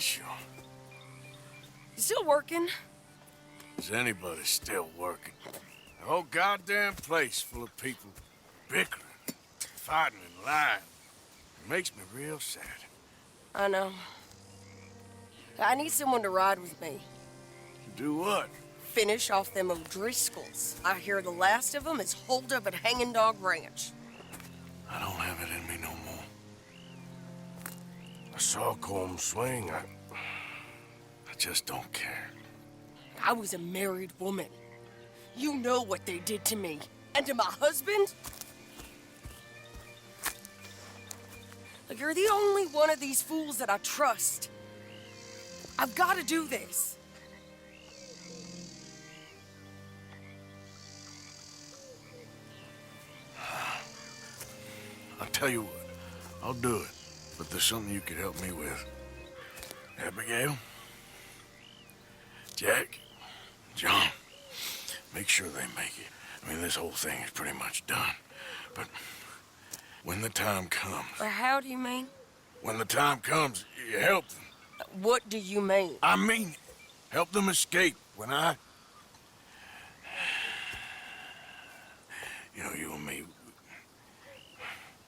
sure. You still working? Is anybody still working? The whole goddamn place full of people bickering, fighting and lying. It makes me real sad. I know. I need someone to ride with me. Do what? Finish off them O'Driscolls. I hear the last of them is holed up at Hanging Dog Ranch. I don't have it in me no more. I saw Colm swing. I just don't care. I was a married woman. You know what they did to me. And to my husband? Like, you're the only one of these fools that I trust. I've got to do this. I'll tell you what. I'll do it. But there's something you could help me with. Abigail? Jack? John? Make sure they make it. I mean, this whole thing is pretty much done. But when the time comes... How do you mean? When the time comes, you help them. What do you mean? I mean, help them escape. When I... You know, you and me,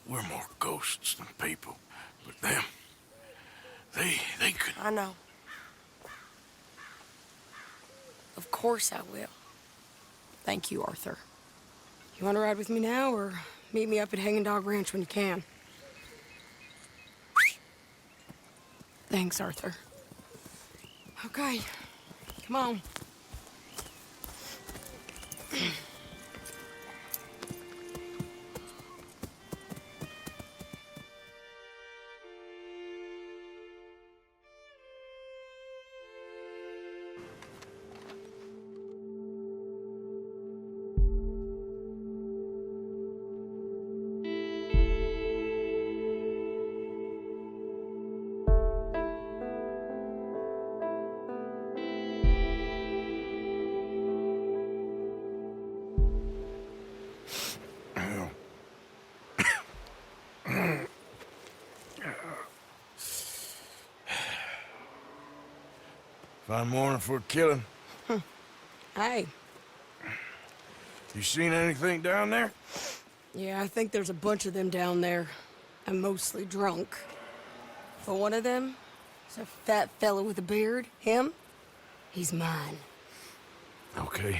we're more ghosts than people. But them, they could... I know. Of course I will. Thank you, Arthur. You want to ride with me now, or meet me up at Hanging Dog Ranch when you can? Thanks, Arthur. Okay, come on. Fine morning for a killing. Hey. You seen anything down there? Yeah, I think there's a bunch of them down there. I'm mostly drunk. But one of them is a fat fella with a beard. Him, he's mine. Okay.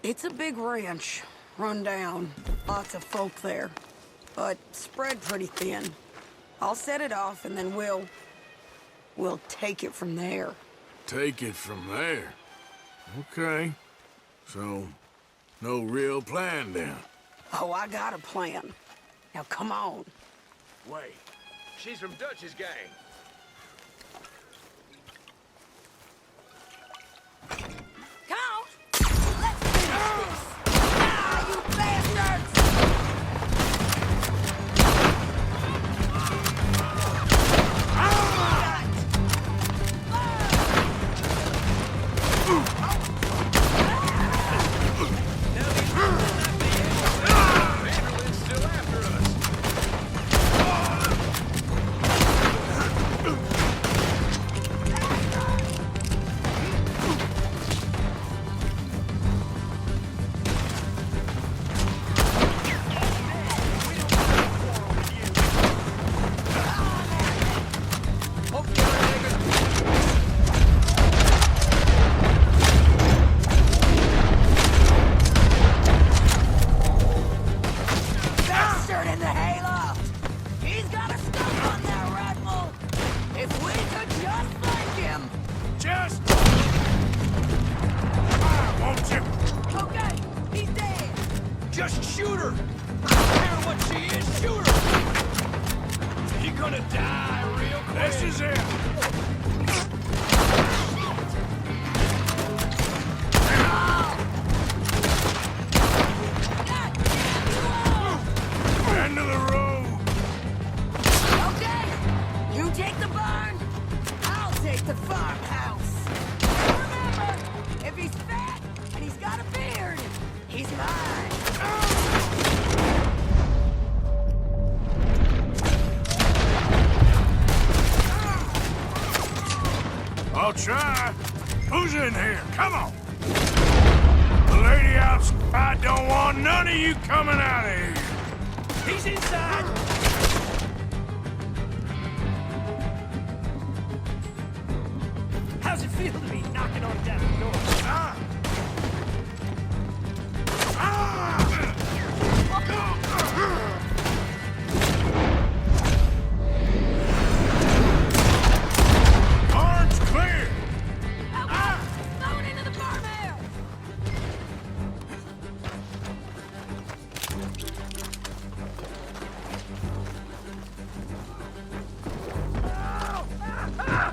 It's a big ranch, run down. Lots of folk there, but spread pretty thin. I'll set it off and then we'll take it from there. Take it from there? Okay. So, no real plan then? Oh, I got a plan. Now come on. Wait, she's from Dutch's gang. Come on! Let's finish this! Ah, you bastards! Vanderlyn's still after us. Bastard in the hayloft! He's got a stump on that Radmel! If we could just find him! Just... Fire, won't you? Okay, he's dead! Just shoot her! I don't care what she is, shoot her! You're gonna die real quick. This is it. End of the road. Okay, you take the barn, I'll take the farmhouse. Remember, if he's fat and he's got a beard, he's mine. try. Who's in here? Come on. The lady outside don't want none of you coming out of here. He's inside! How's it feel to be knocking on death's door? Barn's clear. Throw it into the barmail!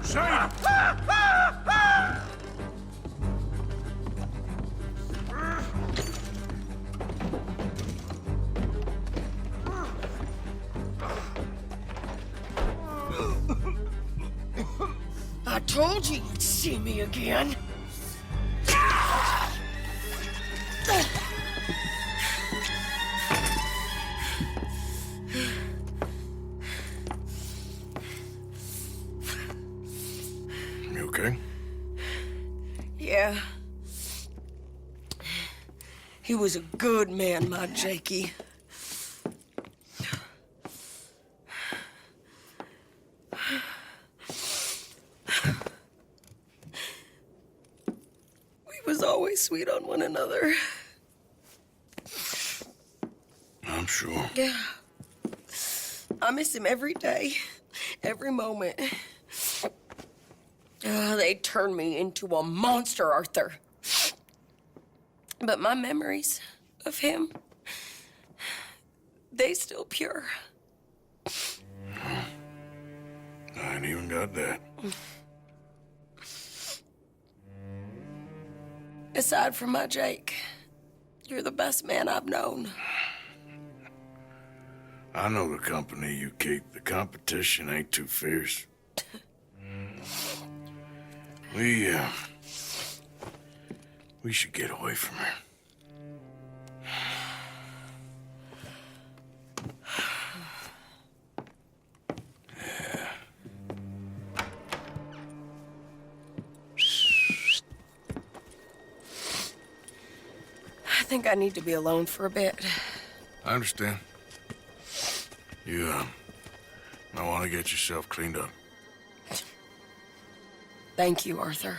Sadie! I told you you'd see me again. You okay? Yeah. He was a good man, my Jakey. We was always sweet on one another. I'm sure. Yeah. I miss him every day, every moment. They turned me into a monster, Arthur. But my memories of him, they still pure. I ain't even got that. Aside from my Jake, you're the best man I've known. I know the company you keep. The competition ain't too fierce. We should get away from her. I think I need to be alone for a bit. I understand. You, might want to get yourself cleaned up. Thank you, Arthur.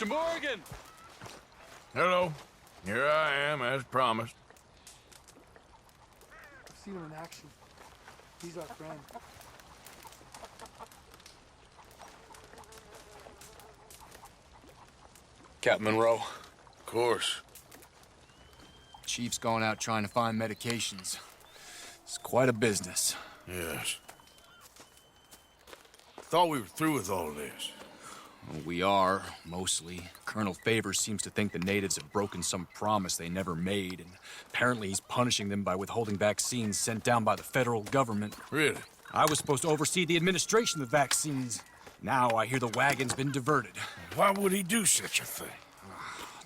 Mr. Morgan! Hello. Here I am, as promised. I've seen him in action. He's our friend. Captain Monroe, Of course. Chief's gone out trying to find medications. It's quite a business. Yes. Thought we were through with all this. Well, we are, mostly. Colonel Favors seems to think the natives have broken some promise they never made, and apparently he's punishing them by withholding vaccines sent down by the federal government. Really? I was supposed to oversee the administration of the vaccines. Now I hear the wagon's been diverted. Why would he do such a thing?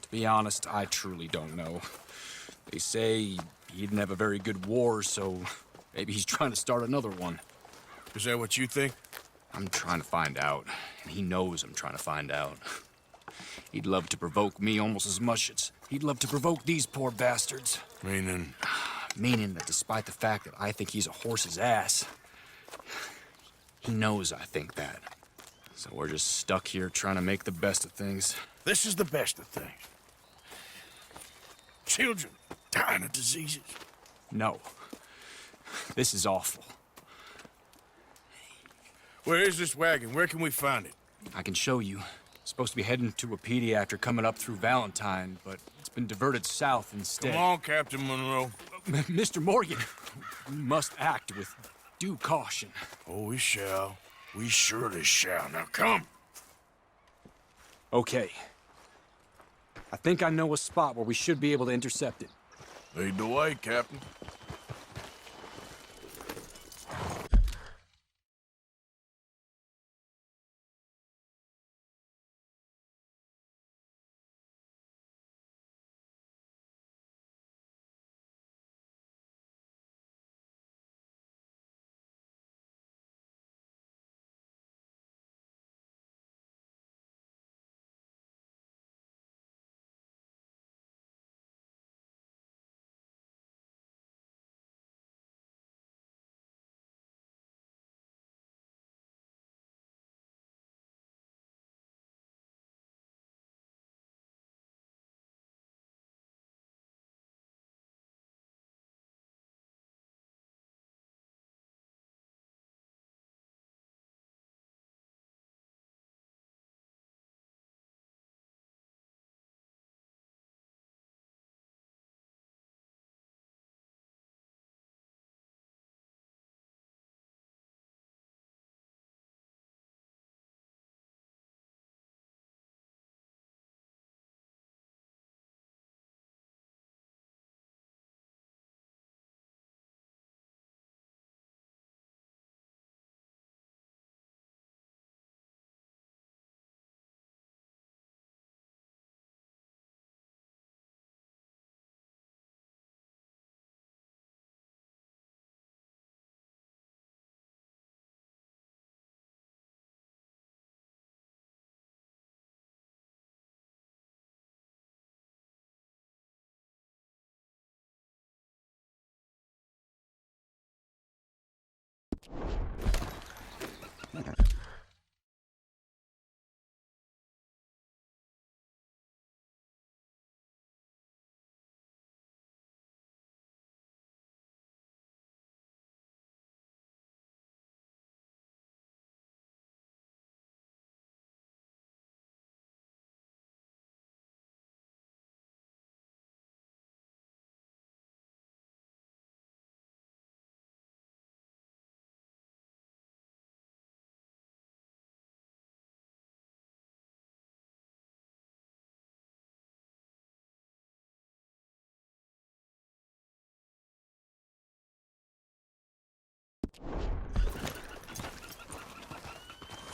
To be honest, I truly don't know. They say he didn't have a very good war, so maybe he's trying to start another one. Is that what you think? I'm trying to find out, and he knows I'm trying to find out. He'd love to provoke me almost as much as he'd love to provoke these poor bastards. Meaning? Meaning that despite the fact that I think he's a horse's ass, he knows I think that. So we're just stuck here trying to make the best of things. This is the best of things. Children dying of diseases. No. This is awful. Where is this wagon? Where can we find it? I can show you. Supposed to be heading to Wapiti after coming up through Valentine, but it's been diverted south instead. Come on, Captain Monroe. Mr. Morgan, we must act with due caution. Oh, we shall. We surely shall. Now come. Okay. I think I know a spot where we should be able to intercept it. Lead the way, Captain.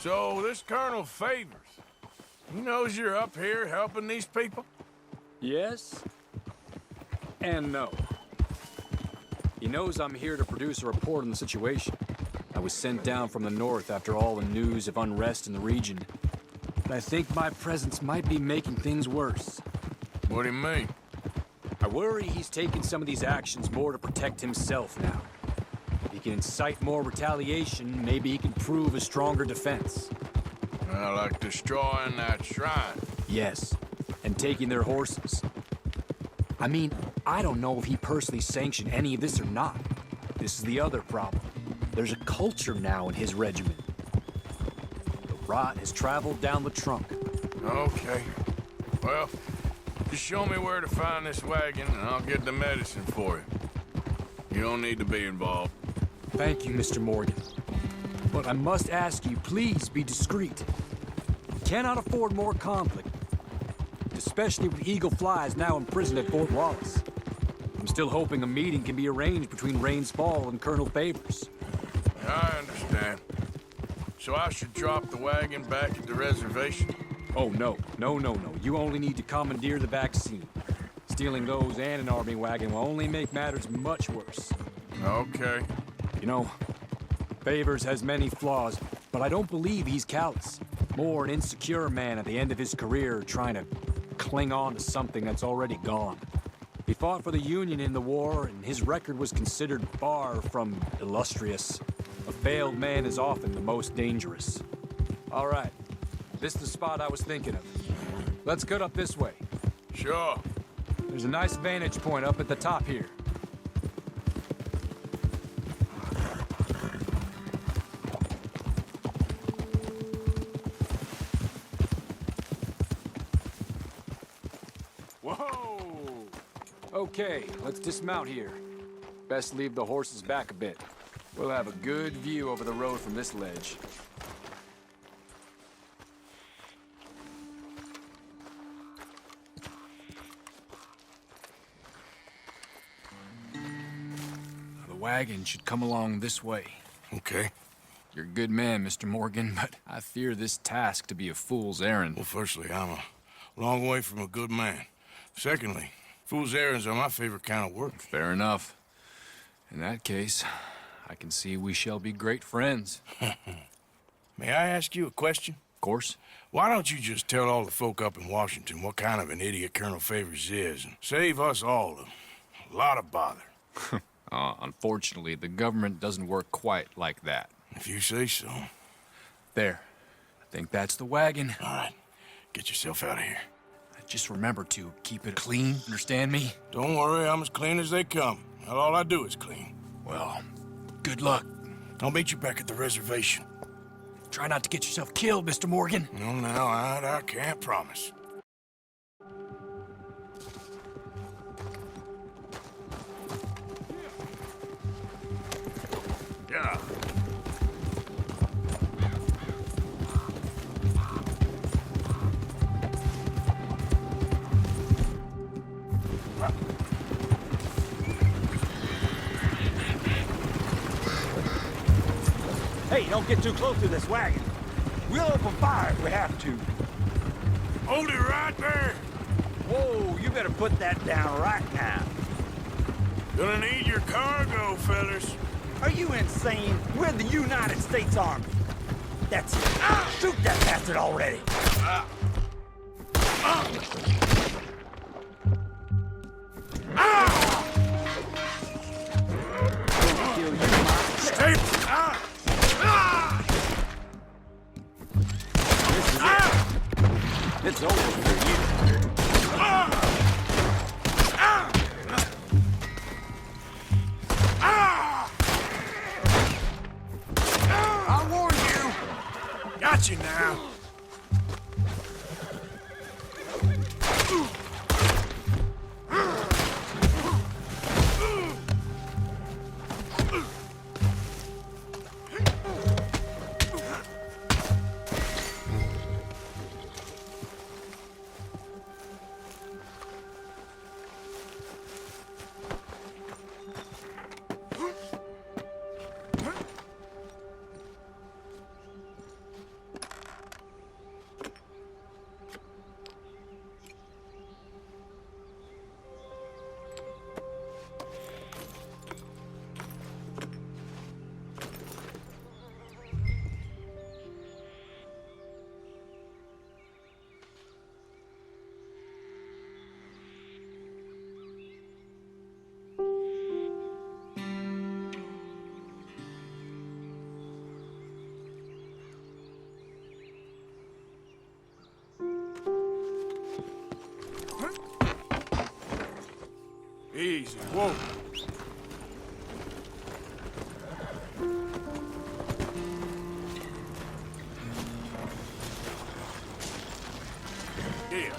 So, this Colonel Favors, he knows you're up here helping these people? Yes and no. He knows I'm here to produce a report on the situation. I was sent down from the north after all the news of unrest in the region. But I think my presence might be making things worse. What do you mean? I worry he's taking some of these actions more to protect himself now. If he can incite more retaliation, maybe he can prove a stronger defense. Like destroying that shrine. Yes, and taking their horses. I mean, I don't know if he personally sanctioned any of this or not. This is the other problem. There's a culture now in his regiment. The rot has traveled down the trunk. Okay. Well, just show me where to find this wagon, and I'll get the medicine for you. You don't need to be involved. Thank you, Mr. Morgan. But I must ask you, please be discreet. We cannot afford more conflict. Especially with Eagle Flies now imprisoned at Fort Wallace. I'm still hoping a meeting can be arranged between Rains Fall and Colonel Favors. I understand. So I should drop the wagon back at the reservation? Oh, no. No. You only need to commandeer the vaccine. Stealing those and an army wagon will only make matters much worse. Okay. You know, Favors has many flaws, but I don't believe he's callous. More an insecure man at the end of his career trying to cling on to something that's already gone. He fought for the Union in the war, and his record was considered far from illustrious. A failed man is often the most dangerous. All right, this is the spot I was thinking of. Let's cut up this way. Sure. There's a nice vantage point up at the top here. Whoa! Okay, let's dismount here. Best leave the horses back a bit. We'll have a good view over the road from this ledge. The wagon should come along this way. Okay. You're a good man, Mr. Morgan, but I fear this task to be a fool's errand. Well, firstly, I'm a long way from a good man. Secondly, fool's errands are my favorite kind of work. Fair enough. In that case, I can see we shall be great friends. May I ask you a question? Of course. Why don't you just tell all the folk up in Washington what kind of an idiot Colonel Favors is and save us all a lot of bother? Unfortunately, the government doesn't work quite like that. If you say so. There. I think that's the wagon. All right. Get yourself out of here. Just remember to keep it clean, understand me? Don't worry, I'm as clean as they come. Not all I do is clean. Well, good luck. I'll meet you back at the reservation. Try not to get yourself killed, Mr. Morgan. No, now, I can't promise. Yeah. Hey, don't get too close to this wagon. We'll open fire if we have to. Hold it right there. Whoa, you better put that down right now. Gonna need your cargo, fellas. Are you insane? We're the United States Army. That's it. Shoot that bastard already. Kill you, Mike. Stay. This is it. It's over for you. I warned you. Got you now. Easy. Whoa. Yeah.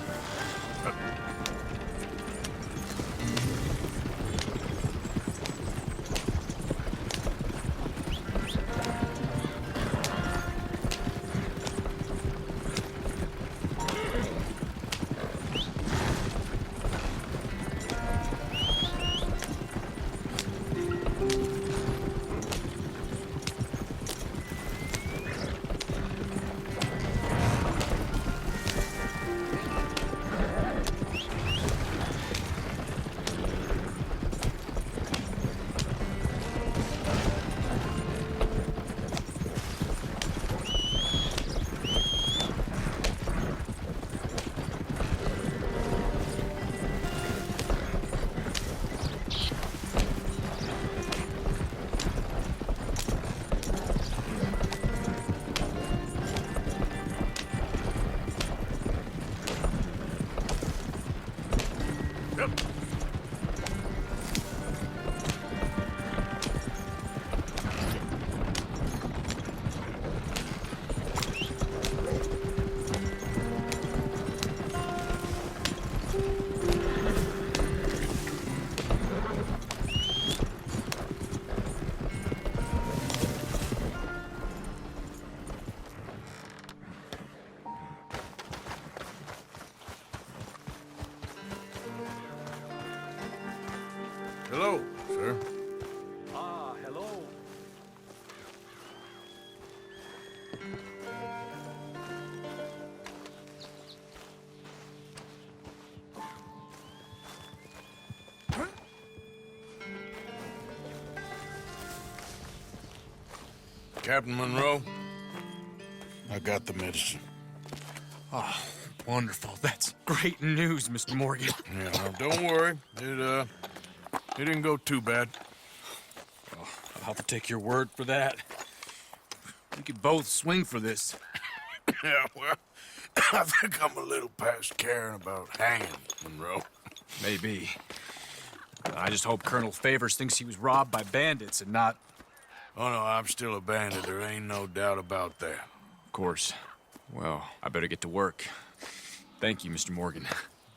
Hello, sir. Ah, hello. Captain Monroe, I got the medicine. Oh, wonderful. That's great news, Mr. Morgan. Yeah, now, don't worry. It didn't go too bad. I'll have to take your word for that. We could both swing for this. Yeah, well, I think I'm a little past caring about hanging, Monroe. Maybe. I just hope Colonel Favors thinks he was robbed by bandits and not... Oh, no, I'm still a bandit. There ain't no doubt about that. Of course. Well, I better get to work. Thank you, Mr. Morgan.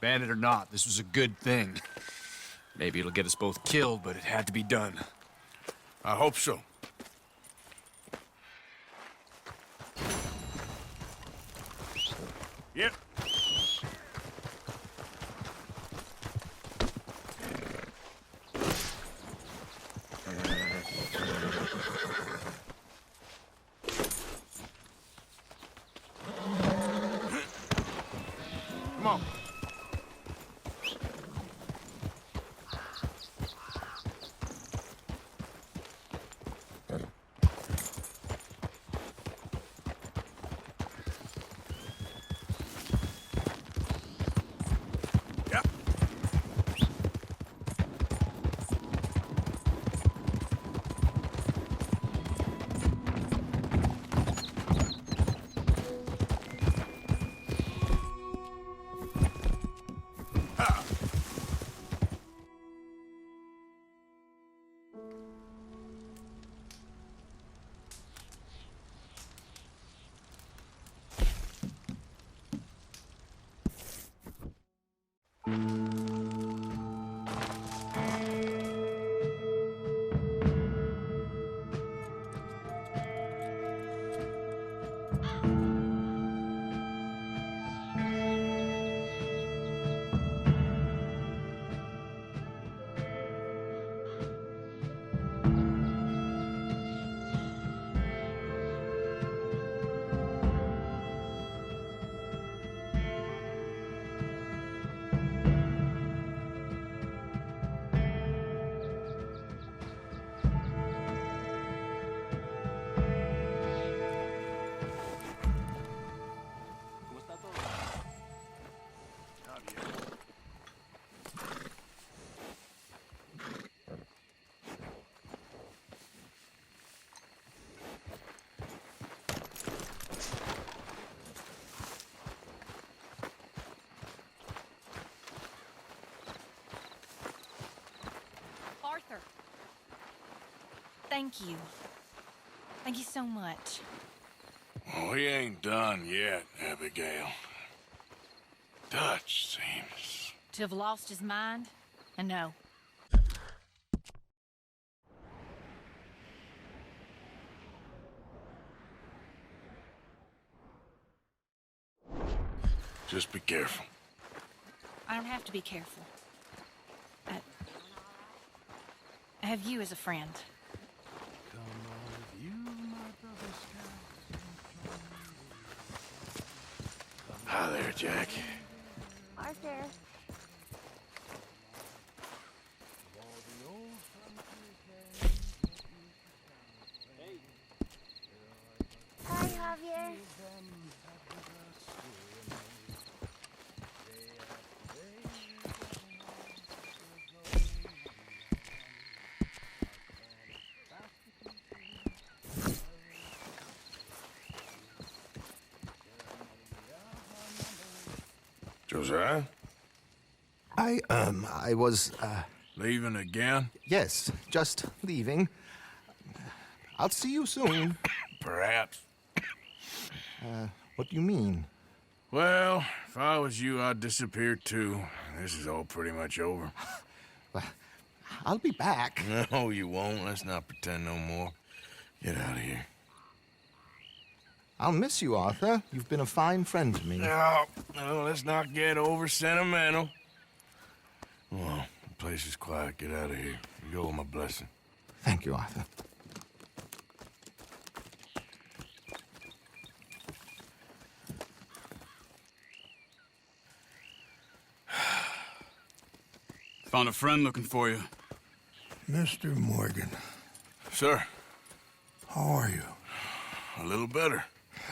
Bandit or not, this was a good thing. Maybe it'll get us both killed, but it had to be done. I hope so. Yep. Come on. Yeah. Thank you. Thank you so much. Oh, he ain't done yet, Abigail. Dutch seems... To have lost his mind? And no. Just be careful. I don't have to be careful. I have you as a friend. Hi there, Jack. Arthur. Hi, Javier. Josiah? I was, Leaving again? yes, just leaving. I'll see you soon. Perhaps. What do you mean? Well, if I was you, I'd disappear too. This is all pretty much over. I'll be back. No, you won't. Let's not pretend no more. Get out of here. I'll miss you, Arthur. You've been a fine friend to me. No, let's not get over sentimental. Well, the place is quiet. Get out of here. You owe my blessing. Thank you, Arthur. Found a friend looking for you. Mr. Morgan, Sir, how are you? a little better.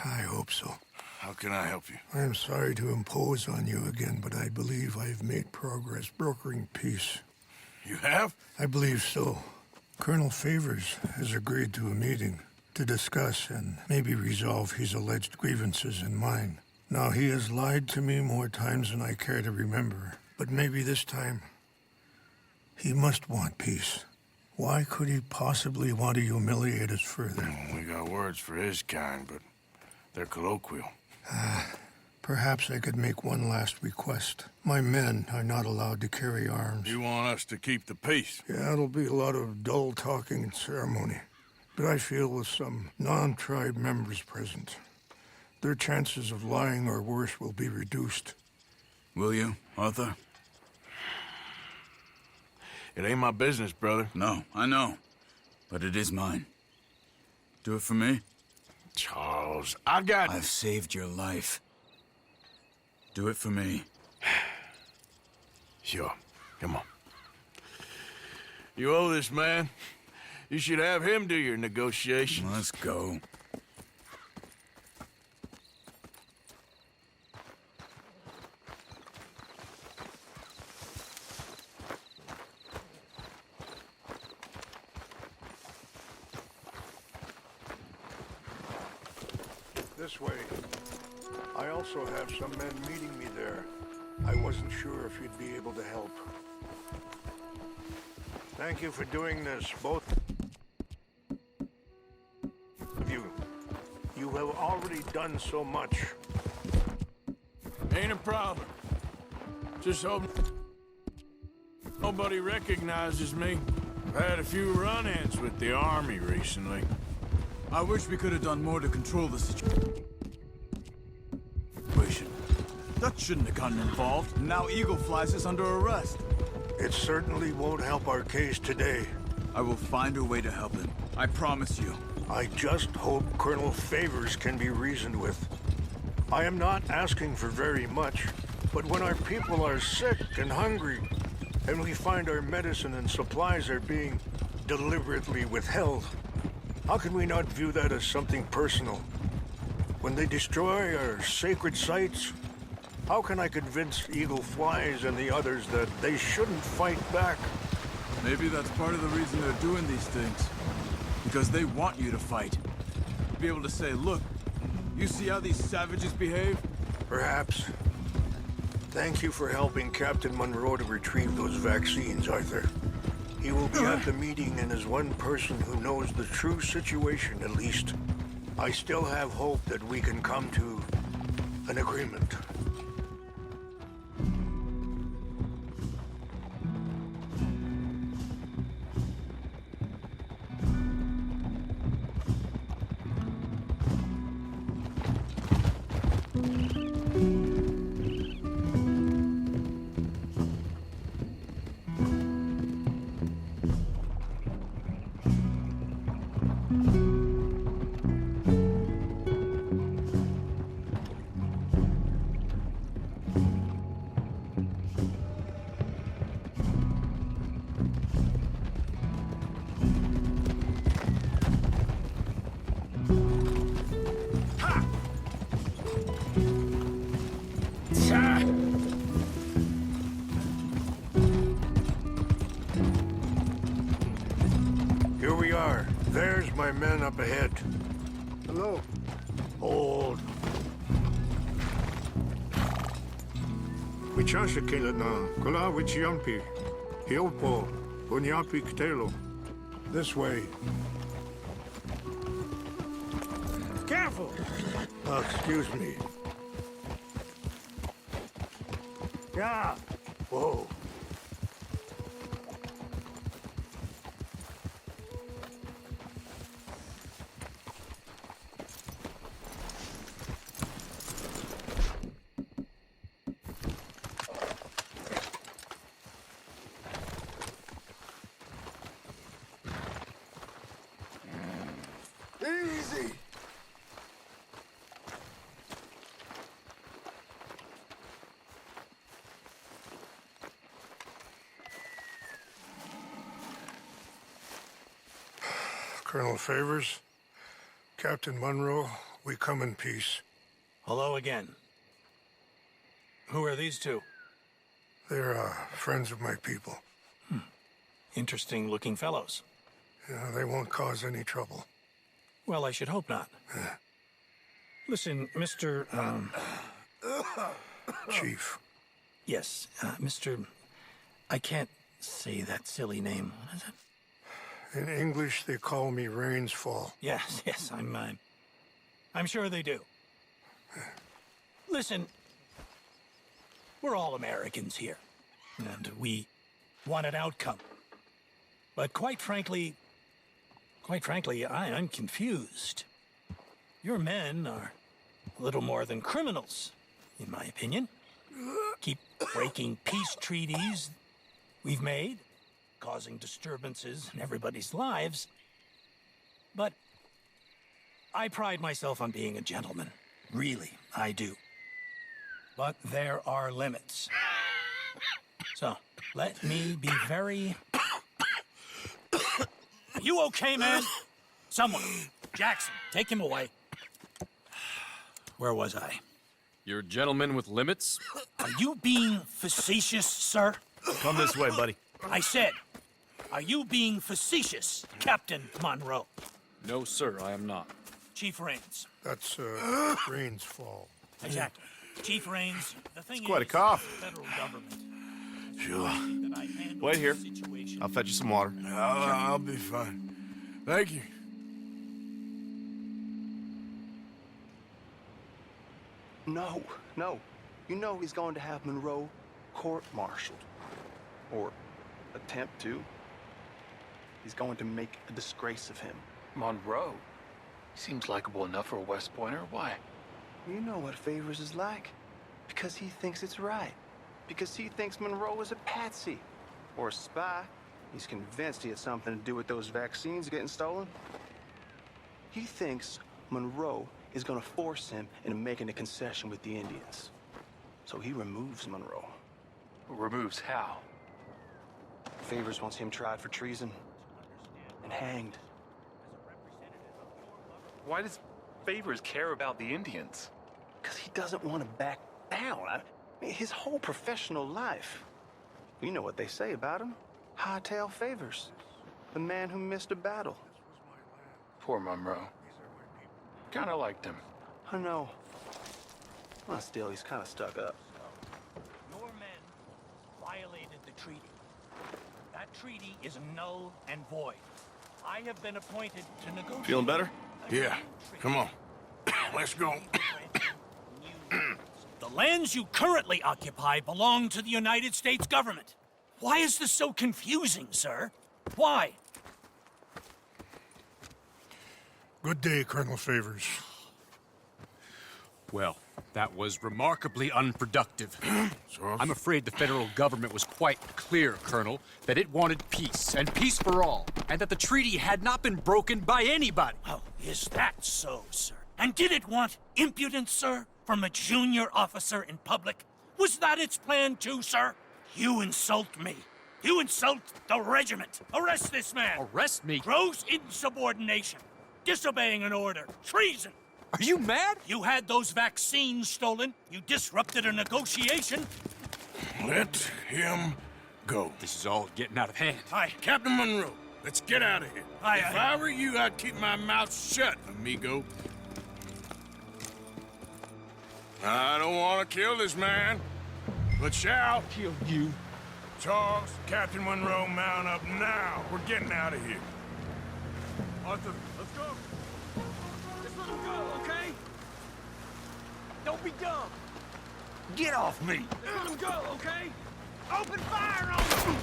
I hope so. How can I help you? I am sorry to impose on you again, but I believe I have made progress brokering peace. You have? I believe so. Colonel Favors has agreed to a meeting to discuss and maybe resolve his alleged grievances and mine. Now, he has lied to me more times than I care to remember, but maybe this time he must want peace. Why could he possibly want to humiliate us further? We got words for his kind, but they're colloquial. Perhaps I could make one last request. My men are not allowed to carry arms. You want us to keep the peace? Yeah, it'll be a lot of dull talking and ceremony. But I feel with some non-tribe members present, their chances of lying or worse will be reduced. Will you, Arthur? It ain't my business, brother. No, I know. But it is mine. Do it for me? Charles, I've saved your life. Do it for me. Sure. Come on. You owe this man. You should have him do your negotiations. Let's go. This way. I also have some men meeting me there. I wasn't sure if you'd be able to help. Thank you for doing this, both of you. You have already done so much. Ain't a problem. Just hope nobody recognizes me. I've had a few run-ins with the army recently. I wish we could have done more to control the situation. Dutch shouldn't have gotten involved. Now Eagle flies us under arrest. It certainly won't help our case today. I will find a way to help him. I promise you. I just hope Colonel Favors can be reasoned with. I am not asking for very much, but when our people are sick and hungry, and we find our medicine and supplies are being deliberately withheld, how can we not view that as something personal? When they destroy our sacred sites, how can I convince Eagle Flies and the others that they shouldn't fight back? Maybe that's part of the reason they're doing these things. Because they want you to fight. Be able to say, look, you see how these savages behave? Perhaps. Thank you for helping Captain Monroe to retrieve those vaccines, Arthur. He will be at the meeting and is one person who knows the true situation, at least. I still have hope that we can come to an agreement. Here we are. There's my men up ahead. Hello. Hold. Wichasha Kelana, Kola Wichiampi, Hiopo, Bunyapi Ktelo. This way. Careful! Excuse me. Yeah. Whoa. Easy! Colonel Favors, Captain Monroe, we come in peace. Hello again. Who are these two? They're friends of my people. Interesting looking fellows. Yeah, they won't cause any trouble. Well, I should hope not. Listen, Mr. Chief. Yes, Mr. I can't say that silly name. What is it? In English, they call me Rainsfall. Yes, I'm sure they do. Listen, we're all Americans here, and we want an outcome. But quite frankly, I'm confused. Your men are a little more than criminals, in my opinion. Keep breaking peace treaties we've made, causing disturbances in everybody's lives. But I pride myself on being a gentleman. Really, I do. But there are limits. So, let me be very... Are you okay, man? Someone. Jackson, take him away. Where was I? You're a gentleman with limits? Are you being facetious, sir? Come this way, buddy. I said, are you being facetious, Captain Monroe? No, sir, I am not. Chief Rains. That's, Rainsfall. Exactly. Chief Rains, the thing It's quite a is, cough. the federal government. Sure. That I handle Wait here. the situation. I'll fetch you some water. I'll be fine. Thank you. No. You know he's going to have Monroe court-martialed. Or attempt to. He's going to make a disgrace of him. Monroe? He seems likable enough for a West Pointer. Why? You know what Favors is like. Because he thinks it's right. Because he thinks Monroe is a patsy. Or a spy. He's convinced he had something to do with those vaccines getting stolen. He thinks Monroe is gonna force him into making a concession with the Indians. So he removes Monroe. Removes how? Favors wants him tried for treason and hanged. Why does Favors care about the Indians? Because he doesn't want to back down. I mean, his whole professional life. You know what they say about him. Hightail Favors. The man who missed a battle. Poor Monroe. Kinda liked him. I know. Well, still, he's kind of stuck up. Your men violated the treaty. That treaty is null and void. I have been appointed to negotiate. Feeling better? Yeah. Come on. Let's go. The lands you currently occupy belong to the United States government. Why is this so confusing, sir? Why? Good day, Colonel Favors. Well, that was remarkably unproductive. I'm afraid the federal government was quite clear, Colonel, that it wanted peace, and peace for all, and that the treaty had not been broken by anybody. Oh, is that so, sir? And did it want impudence, sir, from a junior officer in public? Was that its plan too, sir? You insult me. You insult the regiment. Arrest this man. Arrest me? Gross insubordination. Disobeying an order. Treason. Are you mad? You had those vaccines stolen. You disrupted a negotiation. Let him go. This is all getting out of hand. Aye. Captain Monroe, let's get out of here. Aye, if aye. I were you, I'd keep my mouth shut, amigo. I don't want to kill this man, but shall kill you. Charles, Captain Monroe, mount up now. We're getting out of here. Arthur, let's go. Just let him go, okay? Don't be dumb. Get off me. Just let him go, okay? Open fire on him!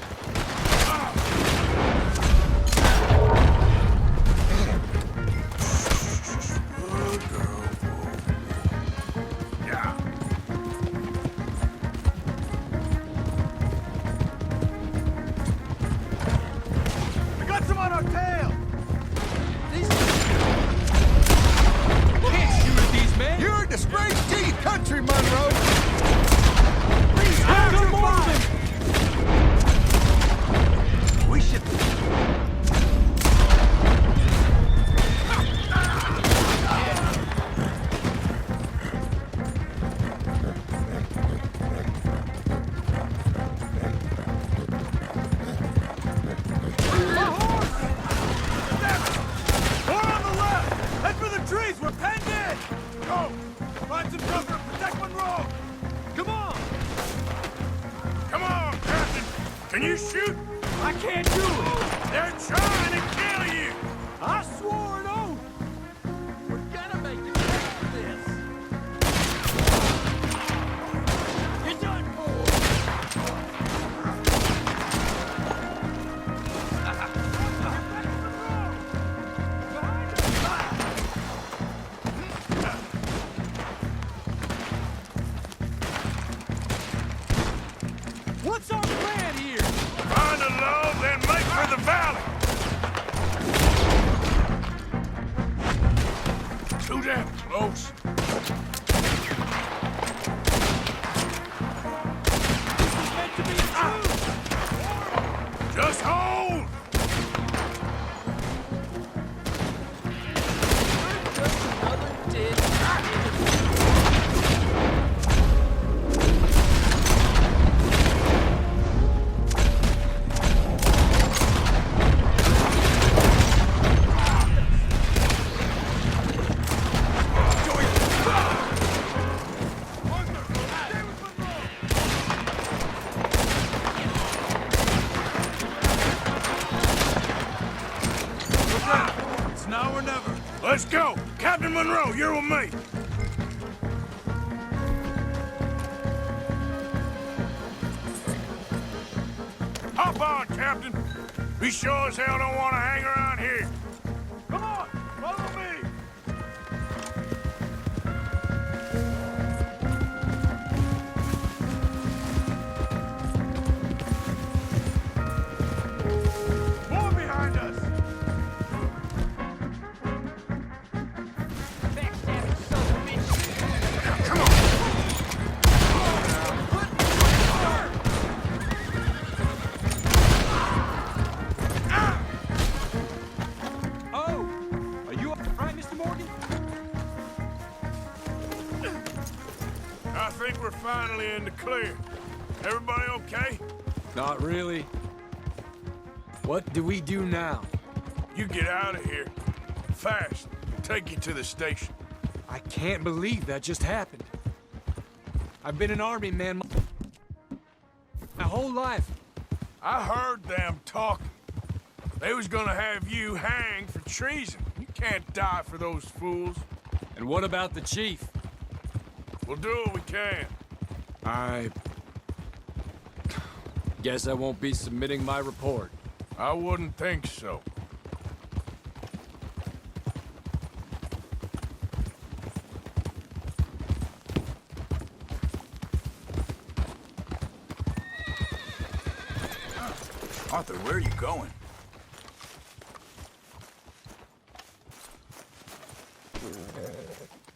Good girl. Yeah. We got some on our tail. Can't shoot at these men. You're a disgrace to your country, Monroe! We should. More on the left! Head for the trees! We're penned in! Go! Find some cover! Protect Monroe! Come on! Come on, Captain. Can you shoot? I can't do it! They're trying to kill you. I swore an oath! We're gonna make it for this! You're done for! What's our plan here? Find a low, then make for the valley. Too damn close. This is meant to be true! Just hold. It's now or never. Let's go. Captain Monroe, you're with me. Hop on, Captain. We sure as hell don't want to hang around here. Come on! Follow me! More behind us! Come on. Oh, are you all right, Mr. Morgan? I think we're finally in the clear. Everybody okay? Not really. What do we do now? You get out of here. Fast. Take you to the station. I can't believe that just happened. I've been an army man my whole life. I heard them talking. They was gonna have you hanged for treason. You can't die for those fools. And what about the chief? We'll do what we can. I guess I won't be submitting my report. I wouldn't think so. Arthur, where are you going?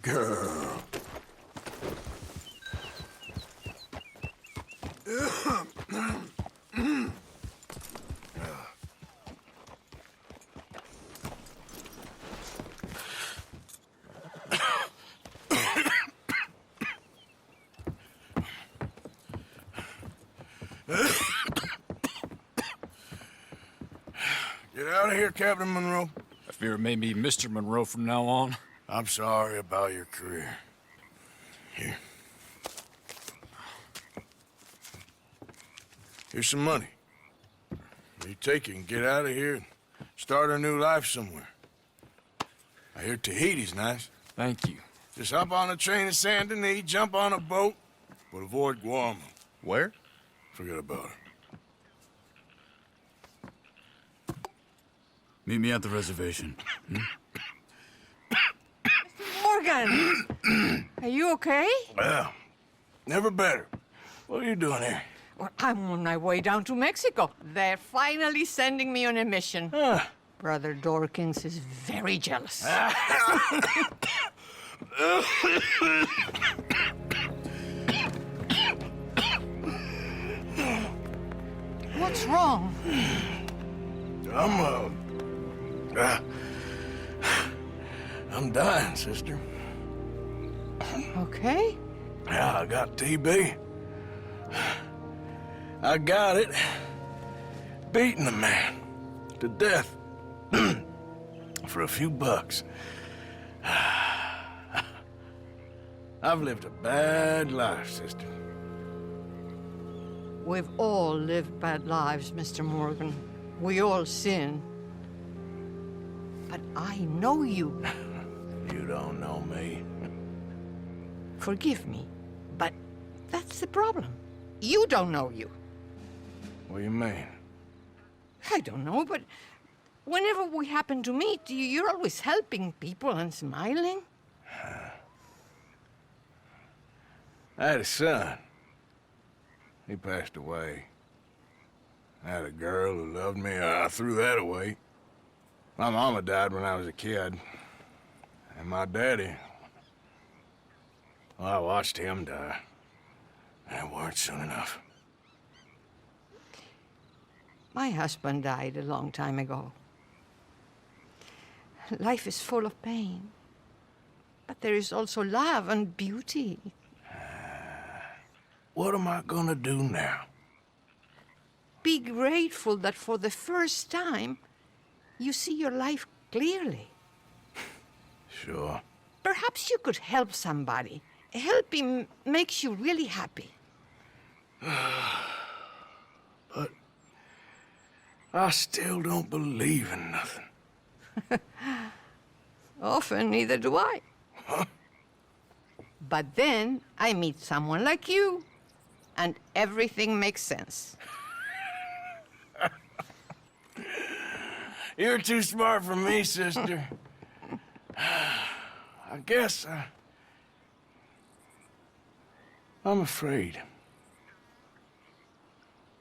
Girl. Get out of here, Captain Monroe. I fear it may be Mr. Monroe from now on. I'm sorry about your career. Here. Here's some money. You take it and get out of here and start a new life somewhere. I hear Tahiti's nice. Thank you. Just hop on a train to Saint Denis, jump on a boat, but avoid Guam. Where? Forget about it. Meet me at the reservation. Morgan! Are you okay? Well, never better. What are you doing here? Well, I'm on my way down to Mexico. They're finally sending me on a mission. Brother Dorkins is very jealous. What's wrong? I'm dying, sister. Okay. Yeah, I got TB. I got it. Beating a man to death for a few bucks. I've lived a bad life, sister. We've all lived bad lives, Mr. Morgan. We all sin. But I know you. You don't know me. Forgive me, but that's the problem. You don't know you. What do you mean? I don't know, but whenever we happen to meet, you're always helping people and smiling. I had a son. He passed away. I had a girl who loved me. I threw that away. My mama died when I was a kid. And my daddy, well, I watched him die. And it weren't soon enough. My husband died a long time ago. Life is full of pain. But there is also love and beauty. What am I gonna do now? Be grateful that for the first time, you see your life clearly. Sure. Perhaps you could help somebody. Helping makes you really happy. But I still don't believe in nothing. Often, neither do I. Huh? But then I meet someone like you, and everything makes sense. You're too smart for me, sister. I guess I'm afraid.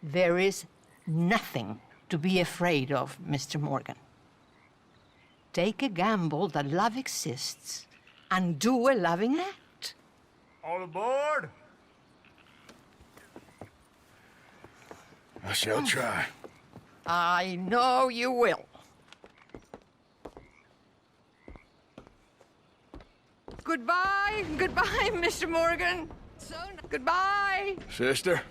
There is nothing to be afraid of, Mr. Morgan. Take a gamble that love exists and do a loving act. All aboard! I shall try. I know you will. Goodbye, goodbye, Mr. Morgan. Goodbye. Sister?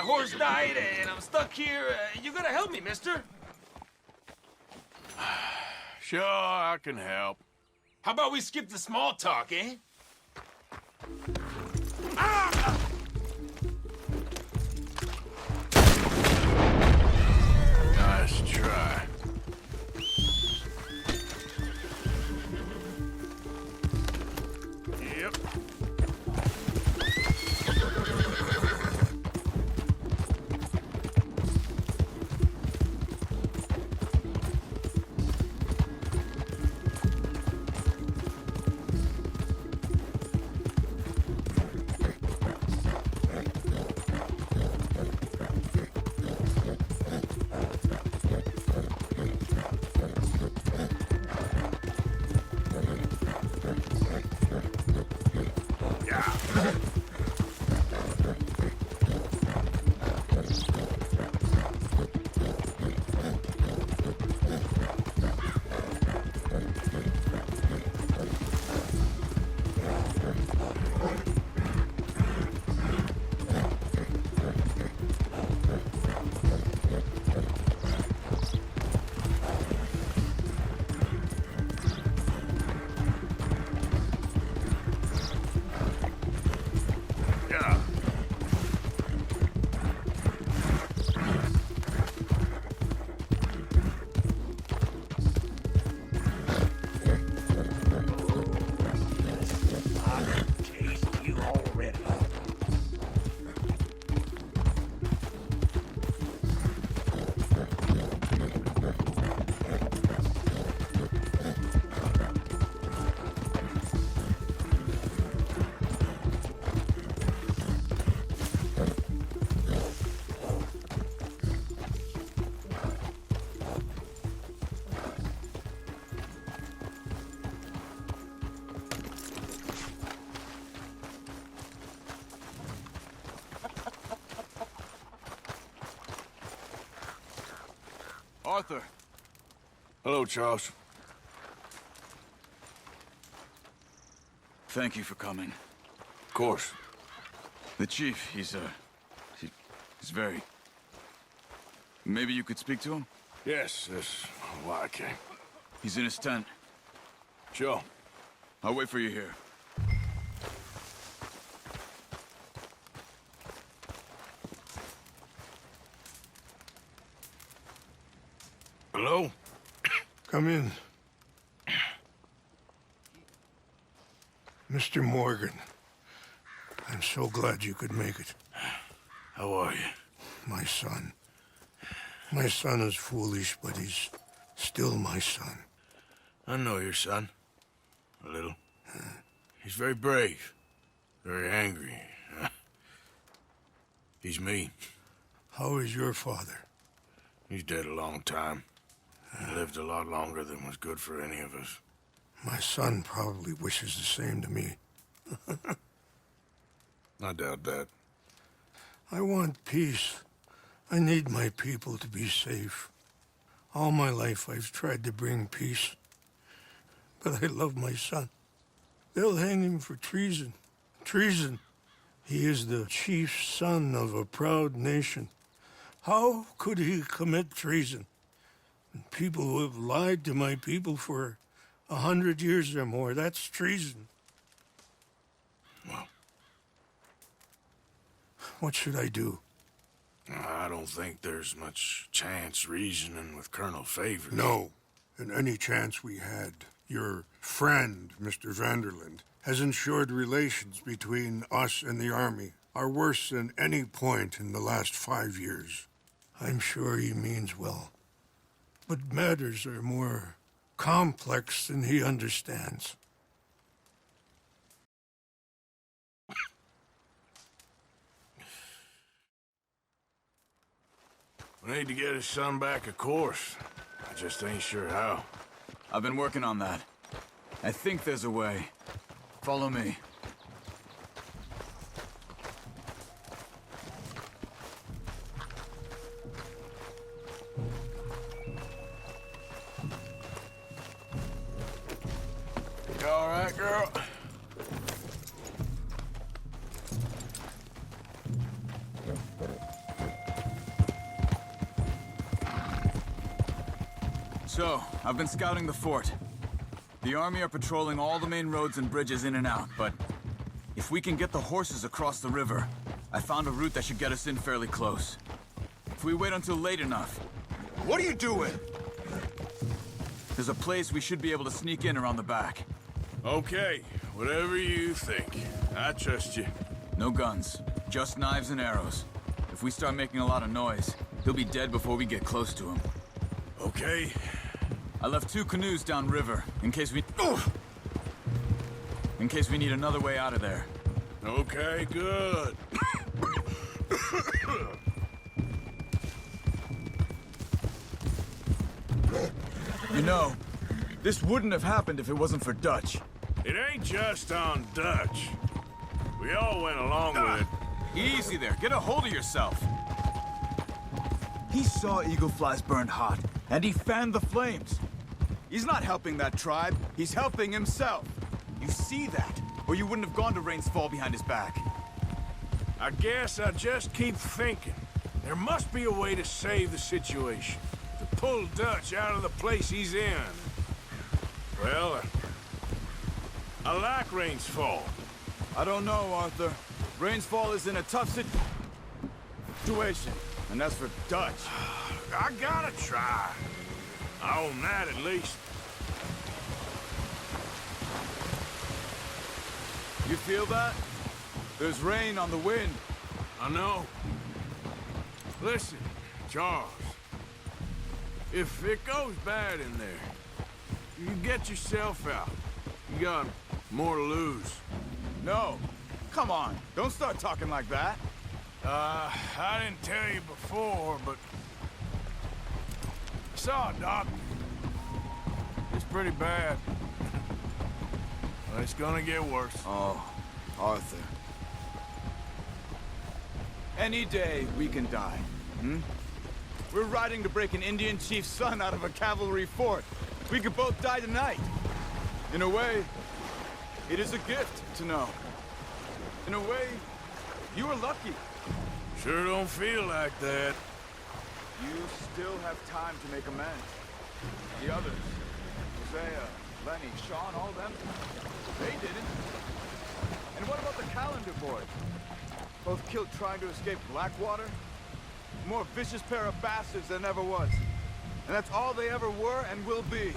horse died, and I'm stuck here. You gotta help me, mister. Sure, I can help. How about we skip the small talk, eh? Nice try. Yep. Arthur. Hello, Charles. Thank you for coming. Of course. The chief, he's very... Maybe you could speak to him? Yes, that's why I came. He's in his tent. Sure. I'll wait for you here. Hello? Come in. Mr. Morgan, I'm so glad you could make it. How are you? My son. My son is foolish, but he's still my son. I know your son. A little. He's very brave. Very angry. He's me. How is your father? He's dead a long time. He lived a lot longer than was good for any of us. My son probably wishes the same to me. I doubt that. I want peace. I need my people to be safe. All my life I've tried to bring peace. But I love my son. They'll hang him for treason. Treason. He is the chief son of a proud nation. How could he commit treason? People who have lied to my people for 100 years or more, that's treason. Well, what should I do? I don't think there's much chance reasoning with Colonel Favors. No. And any chance we had, your friend, Mr. Vanderland, has ensured relations between us and the army are worse than any point in the last 5 years. I'm sure he means well. But matters are more complex than he understands. We need to get his son back, of course. I just ain't sure how. I've been working on that. I think there's a way. Follow me. You all right, girl? So, I've been scouting the fort. The army are patrolling all the main roads and bridges in and out, but if we can get the horses across the river, I found a route that should get us in fairly close. If we wait until late enough... What are you doing? There's a place we should be able to sneak in around the back. Okay, whatever you think. I trust you. No guns, just knives and arrows. If we start making a lot of noise, he'll be dead before we get close to him. Okay. I left 2 canoes downriver, in case we need another way out of there. Okay, good. You know, this wouldn't have happened if it wasn't for Dutch. It ain't just on Dutch. We all went along with it. Easy there, get a hold of yourself. He saw eagle flies burned hot, and he fanned the flames. He's not helping that tribe, he's helping himself. You see that, or you wouldn't have gone to Rains Fall behind his back. I guess I just keep thinking. There must be a way to save the situation. To pull Dutch out of the place he's in. Well, I like Rains Fall. I don't know, Arthur. Rains Fall is in a tough situation, and that's for Dutch. I gotta try. I own that at least. You feel that? There's rain on the wind. I know. Listen, Charles. If it goes bad in there, you get yourself out. You got more to lose. No. Come on. Don't start talking like that. I didn't tell you before, but I saw a doctor. It's pretty bad. But it's gonna get worse. Oh, Arthur. Any day we can die, hmm? We're riding to break an Indian chief's son out of a cavalry fort. We could both die tonight. In a way, it is a gift to know. In a way, you were lucky. Sure don't feel like that. You still have time to make amends. The others, Hosea, Lenny, Sean, all them, they didn't. And what about the Calendar boys? Both killed trying to escape Blackwater? More vicious pair of bastards than ever was. And that's all they ever were and will be.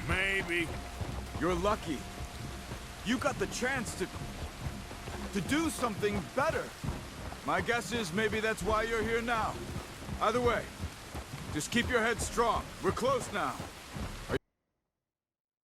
Maybe. You're lucky. You got the chance to do something better. My guess is maybe that's why you're here now. Either way, just keep your head strong. We're close now.